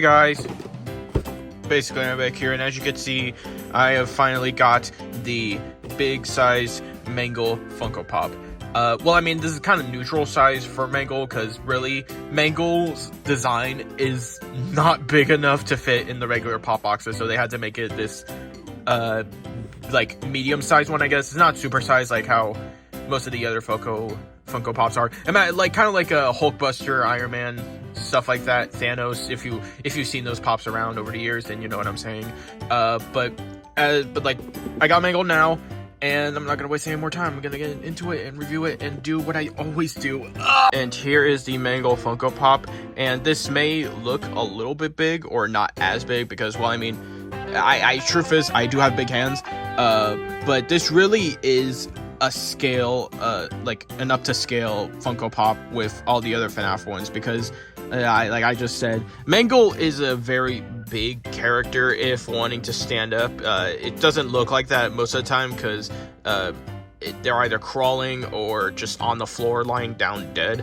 Hey guys, basically I'm back here, and as you can see, I have finally got the big size Mangle Funko Pop. Well, I mean, this is kind of neutral size for Mangle, because really, Mangle's design is not big enough to fit in the regular pop boxes, so they had to make it this, like, medium size one, I guess. It's not super size like how most of the other Funko Pops are. I mean, like, kind of like a Hulkbuster, Iron Man, stuff like that, Thanos. If you've seen those pops around over the years, then you know what I'm saying. But like, I got Mangle now, and I'm not gonna waste any more time. I'm gonna get into it and review it and do what I always do. And here is the Mangle Funko Pop, and this may look a little bit big or not as big because, well, I mean, truth is, I do have big hands, but this really is a scale, like an up to scale Funko Pop with all the other FNAF ones, because like I just said, Mangle is a very big character if wanting to stand up. It doesn't look like that most of the time because they're either crawling or just on the floor lying down dead.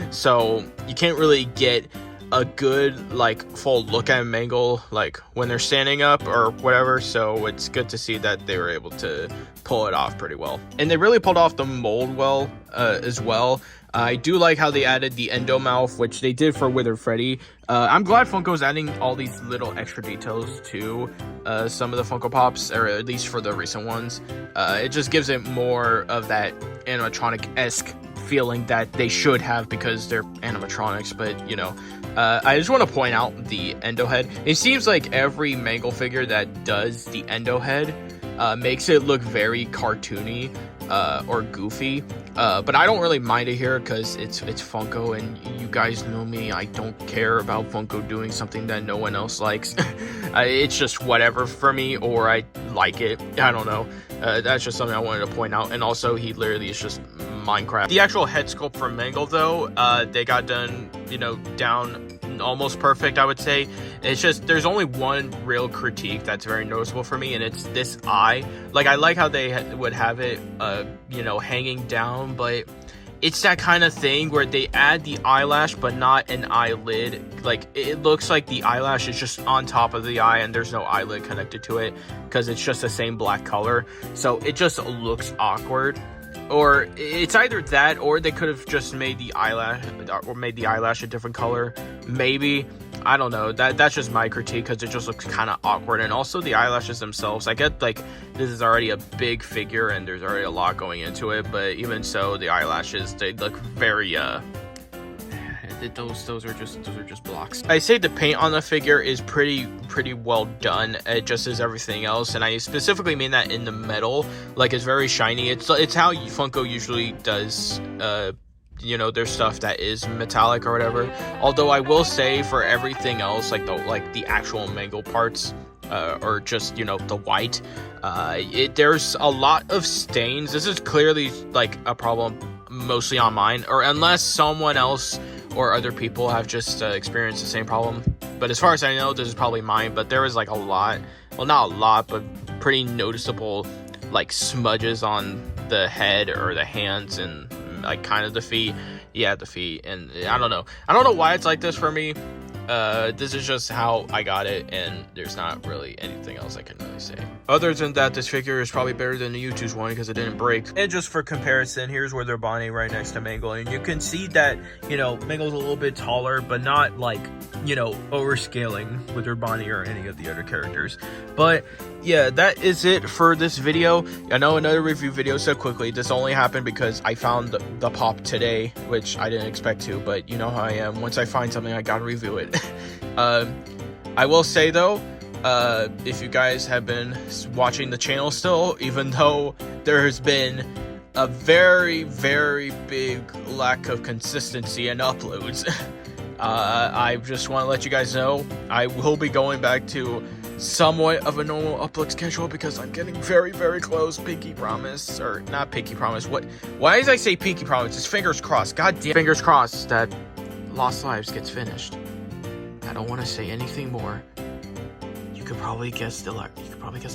So you can't really get a good, like, full look at Mangle, like, when they're standing up or whatever, so it's good to see that they were able to pull it off pretty well. And they really pulled off the mold well, as well. I do like how they added the endo mouth, which they did for Withered Freddy. I'm glad Funko's adding all these little extra details to some of the Funko Pops, or at least for the recent ones. It just gives it more of that animatronic-esque feeling that they should have because they're animatronics, but, you know, I just want to point out the endo head. It seems like every Mangle figure that does the endo head makes it look very cartoony or goofy, but I don't really mind it here because it's Funko, and you guys know me, I don't care about Funko doing something that no one else likes. It's just whatever for me, or I like it. I don't know. That's just something I wanted to point out. And also, he literally is just Minecraft. The actual head sculpt for Mangle, though, they got done, you know, down almost perfect, I would say. It's just, there's only one real critique that's very noticeable for me, and it's this eye. Like, I like how they would have it, you know, hanging down, but it's that kind of thing where they add the eyelash but not an eyelid. Like, it looks like the eyelash is just on top of the eye and there's no eyelid connected to it because it's just the same black color, so it just looks awkward. Or it's either that, or they could have just made the eyelash a different color. Maybe, I don't know. That's just my critique, because it just looks kind of awkward. And also the eyelashes themselves. I get, like, this is already a big figure and there's already a lot going into it, but even so, the eyelashes, they look very those are just blocks. I say the paint on the figure is pretty well done, just as everything else, and I specifically mean that in the metal. Like, it's very shiny. It's how Funko usually does you know, their stuff that is metallic or whatever. Although I will say, for everything else, like the actual Mangle parts, or just, you know, the white, there's a lot of stains. This is clearly like a problem mostly on mine, or unless someone else or other people have just experienced the same problem. But as far as I know, this is probably mine. But there was like a lot, well, not a lot, but pretty noticeable, like, smudges on the head or the hands and, like, kind of the feet. Yeah, the feet. And I don't know why it's like this for me. This is just how I got it, and there's not really anything else I can really say. Other than that, this figure is probably better than the YouTube's one because it didn't break. And just for comparison, here's where they're bonding right next to Mangle, and you can see that, you know, Mangle's a little bit taller, but not, like, you know, overscaling with her Bonnie or any of the other characters. But yeah, that is it for this video. I know another review video so quickly. This only happened because I found the pop today, which I didn't expect to, but you know how I am. Once I find something, I gotta review it. I will say, though, if you guys have been watching the channel still, even though there has been a very big lack of consistency in uploads, I just want to let you guys know I will be going back to somewhat of a normal upload schedule because I'm getting very close. Pinky promise, or not pinky promise. Why does I say pinky promise? It's fingers crossed. God damn, fingers crossed that Lost Lives gets finished. I don't want to say anything more. You could probably guess the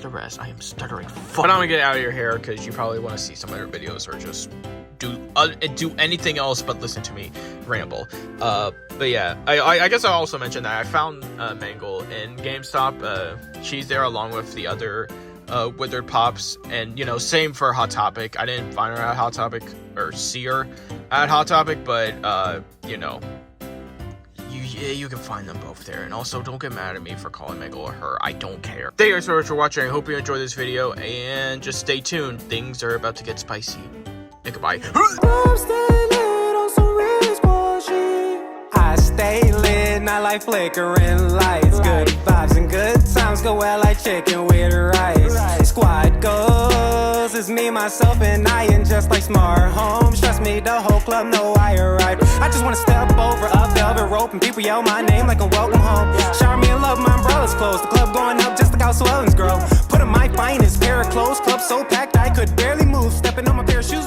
rest. I am stuttering. But I'm gonna get out of your hair because you probably want to see some other videos or just do anything else but listen to me ramble. But yeah, I guess I'll also mention that I found Mangle in GameStop. She's there along with the other Withered Pops, and you know, same for Hot Topic. I didn't find her at Hot Topic or see her at Hot Topic, but you know, you can find them both there. And also, don't get mad at me for calling Mangle a her. I don't care. Thank you guys so much for watching. I hope you enjoyed this video, and just stay tuned. Things are about to get spicy. And goodbye. I stay lit, not like flickering lights. Good vibes and good times go well like chicken with rice. Squad goes, it's me, myself, and I, and just like smart homes. Trust me, the whole club know I arrived. I just wanna step over a velvet rope and people yell my name like a welcome home. Shower me in love, my umbrella's closed. The club going up just like how swellings grow. Put on my finest pair of clothes, club so packed I could barely move. Stepping on my pair of shoes.